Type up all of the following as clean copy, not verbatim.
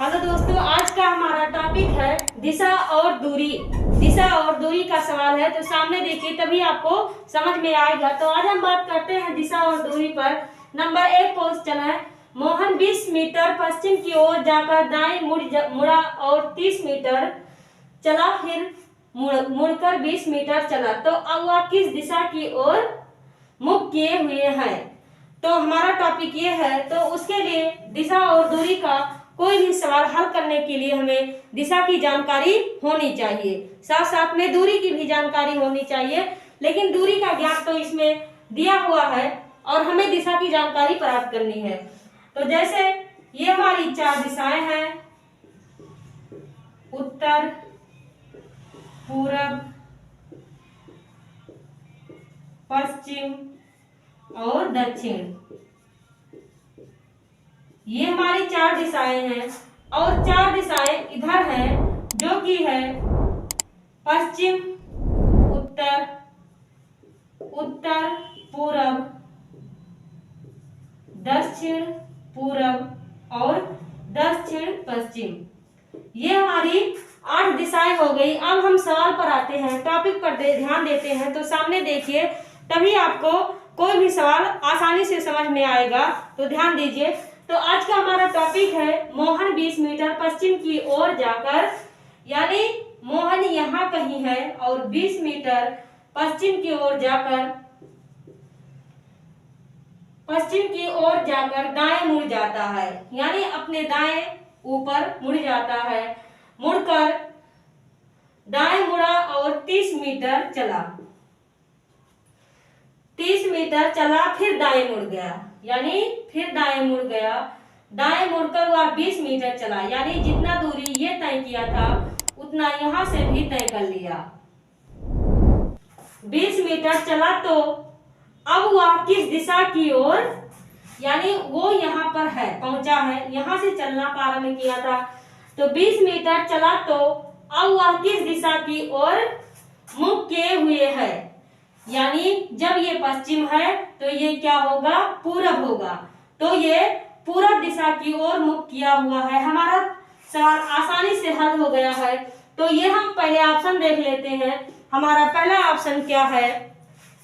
Hello दोस्तों, आज का हमारा टॉपिक है दिशा और दूरी। दिशा और दूरी का सवाल है, तो सामने देखिए तभी आपको समझ में आएगा। तो आज हम बात करते हैं दिशा और दूरी पर। नंबर 1 क्वेश्चन है, मोहन 20 मीटर पश्चिम की ओर जाकर दाएं मुड़ा और 30 मीटर चला, फिर मुड़कर 20 मीटर चला, तो अब वह किस दिशा की ओर मुख किए हुए हैं। तो हमारा टॉपिक ये है, तो उसके लिए दिशा और दूरी का कोई भी सवाल हल करने के लिए हमें दिशा की जानकारी होनी चाहिए, साथ साथ में दूरी की भी जानकारी होनी चाहिए। लेकिन दूरी का ज्ञान तो इसमें दिया हुआ है और हमें दिशा की जानकारी प्राप्त करनी है। तो जैसे ये हमारी 4 दिशाएं हैं, उत्तर, पूरब, पश्चिम और दक्षिण। ये हमारी 4 दिशाएं हैं और 4 दिशाएं इधर हैं, जो कि है पश्चिम, उत्तर, उत्तर पूरब, दक्षिण पूरब और दक्षिण पश्चिम। ये हमारी 8 दिशाएं हो गई। अब हम सवाल पर आते हैं, टॉपिक पर ध्यान देते हैं। तो सामने देखिए, तभी आपको कोई भी सवाल आसानी से समझ में आएगा। तो ध्यान दीजिए। तो आज का हमारा टॉपिक है, मोहन 20 मीटर पश्चिम की ओर जाकर, यानी मोहन यहाँ कहीं है और 20 मीटर पश्चिम की ओर जाकर दाएं मुड़ जाता है, यानी अपने दाएं ऊपर मुड़ जाता है। मुड़कर दाएं मुड़ा और 30 मीटर चला, 30 मीटर चला, फिर दाएं मुड़ गया, यानी फिर दाएं मुड़ गया। दाएं मुड़कर वह 20 मीटर चला, यानी जितना दूरी ये तय किया था उतना यहां से भी तय कर लिया। 20 मीटर चला, तो अब वह किस दिशा की ओर, यानी वो यहाँ पर है, पहुंचा है, यहां से चलना प्रारंभ किया था। तो 20 मीटर चला, तो अब वह किस दिशा की ओर मुख किए हुए है, यानी जब ये पश्चिम है तो ये क्या होगा, पूरब होगा। तो ये पूरब दिशा की ओर मुख किया हुआ है। हमारा सवाल आसानी से हल हो गया है। तो ये हम पहले ऑप्शन देख लेते हैं। हमारा पहला ऑप्शन क्या है,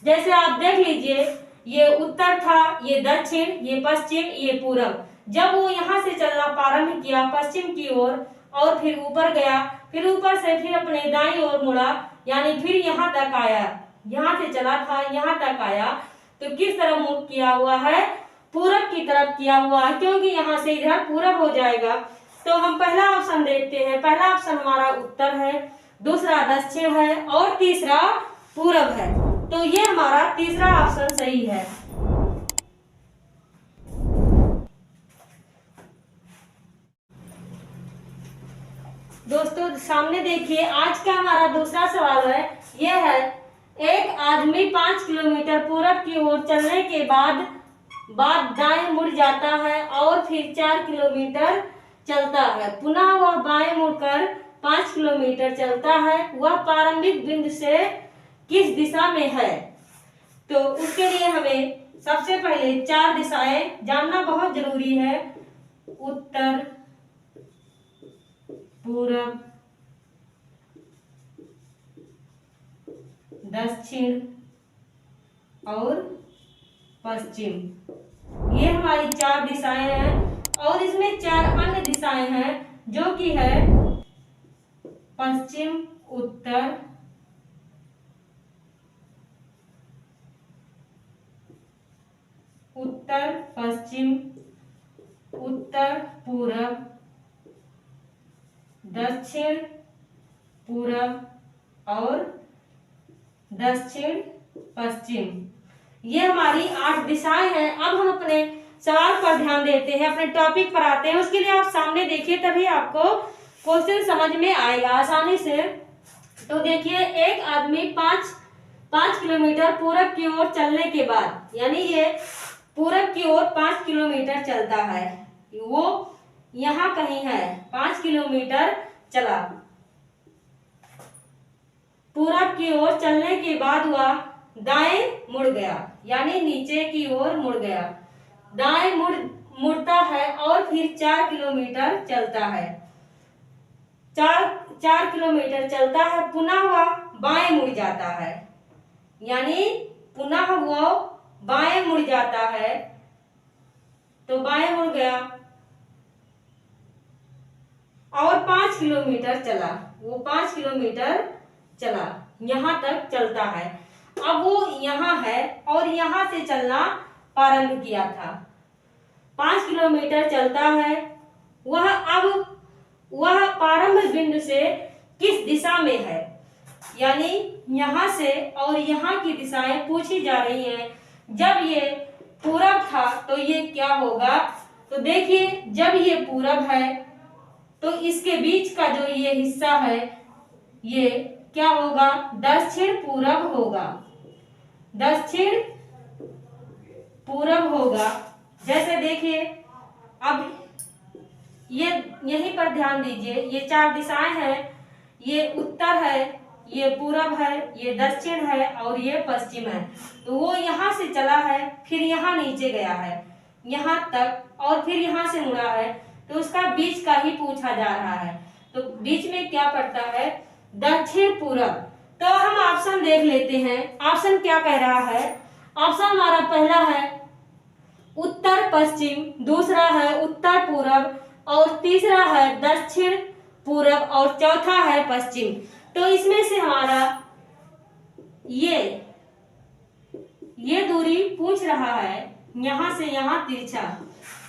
जैसे आप देख लीजिए, ये उत्तर था, ये दक्षिण, ये पश्चिम, ये पूरब। जब वो यहाँ से चलना प्रारंभ किया पश्चिम की ओर और फिर ऊपर गया, फिर ऊपर से फिर अपने दाईं ओर मुड़ा, यानी फिर यहाँ तक आया, यहाँ से चला था यहाँ तक आया, तो किस तरफ मुख किया हुआ है, पूरब की तरफ किया हुआ है, क्योंकि यहाँ से इधर पूरब हो जाएगा। तो हम पहला ऑप्शन देखते हैं। पहला ऑप्शन हमारा उत्तर है, दूसरा दक्षिण है और तीसरा पूरब है। तो ये हमारा तीसरा ऑप्शन सही है। दोस्तों सामने देखिए, आज का हमारा दूसरा सवाल है, यह है, एक आदमी 5 किलोमीटर पूरब की ओर चलने के बाद दाएं मुड़ जाता है और फिर 4 किलोमीटर चलता है। पुनः वह बाएं मुड़कर 5 किलोमीटर चलता है। वह प्रारंभिक बिंदु से किस दिशा में है। तो उसके लिए हमें सबसे पहले 4 दिशाएं जानना बहुत जरूरी है, उत्तर, पूरब, दक्षिण और पश्चिम। ये हमारी 4 दिशाएं हैं और इसमें 4 अन्य दिशाएं हैं, जो कि है पश्चिम, उत्तर, उत्तर पश्चिम, उत्तर पूरब, दक्षिण पूरब और दक्षिण पश्चिम। ये हमारी 8 दिशाएं हैं। अब हम अपने सवाल पर ध्यान देते हैं, अपने टॉपिक पर आते हैं। उसके लिए आप सामने देखिए, तभी आपको क्वेश्चन समझ में आएगा आसानी से। तो देखिए, एक आदमी 5 किलोमीटर पूरब की ओर चलने के बाद, यानी ये पूरब की ओर 5 किलोमीटर चलता है, वो यहाँ कहीं है, 5 किलोमीटर चला। पूरब की ओर चलने के बाद वह दाएं मुड़ गया, यानी नीचे की ओर मुड़ गया। दाएं मुड़ता है और फिर फिर 4 किलोमीटर चलता है। 4 किलोमीटर चलता है, पुनः वह बाएं मुड़ जाता है, यानी पुनः वो बाएं मुड़ जाता है। तो बाएं मुड़ गया और 5 किलोमीटर चला, वो 5 किलोमीटर चला, यहां तक चलता है। अब वो यहाँ है और यहाँ से चलना प्रारंभ किया था। 5 किलोमीटर चलता है, वह प्रारंभ बिंदु से किस दिशा में है, यानी यहाँ से और यहाँ की दिशाएं पूछी जा रही हैं। जब ये पूरब था तो ये क्या होगा, तो देखिए जब ये पूरब है तो इसके बीच का जो ये हिस्सा है ये क्या होगा, दक्षिण पूरब होगा, दक्षिण पूरब होगा। जैसे देखिए अब ये यहीं पर ध्यान दीजिए, ये 4 दिशाएं हैं, ये उत्तर है, ये पूरब है, ये दक्षिण है और ये पश्चिम है। तो वो यहाँ से चला है, फिर यहाँ नीचे गया है यहाँ तक और फिर यहाँ से मुड़ा है, तो उसका बीच का ही पूछा जा रहा है। तो बीच में क्या पड़ता है, दक्षिण पूरब। तो हम ऑप्शन देख लेते हैं, ऑप्शन क्या कह रहा है। ऑप्शन हमारा पहला है उत्तर पश्चिम, दूसरा है उत्तर पूरब और तीसरा है दक्षिण पूरब और चौथा है पश्चिम। तो इसमें से हमारा ये दूरी पूछ रहा है यहाँ से यहाँ तिरछा,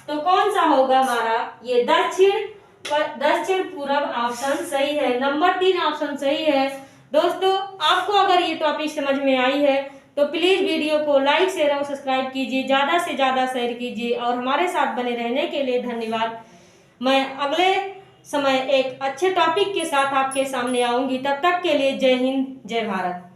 तो कौन सा होगा हमारा, ये दक्षिण पूरब ऑप्शन सही है, नंबर 3 ऑप्शन सही है। दोस्तों आपको अगर ये टॉपिक समझ में आई है तो प्लीज वीडियो को लाइक शेयर और सब्सक्राइब कीजिए, ज्यादा से ज्यादा शेयर कीजिए और हमारे साथ बने रहने के लिए धन्यवाद। मैं अगले समय एक अच्छे टॉपिक के साथ आपके सामने आऊंगी, तब तक के लिए जय हिंद जय भारत।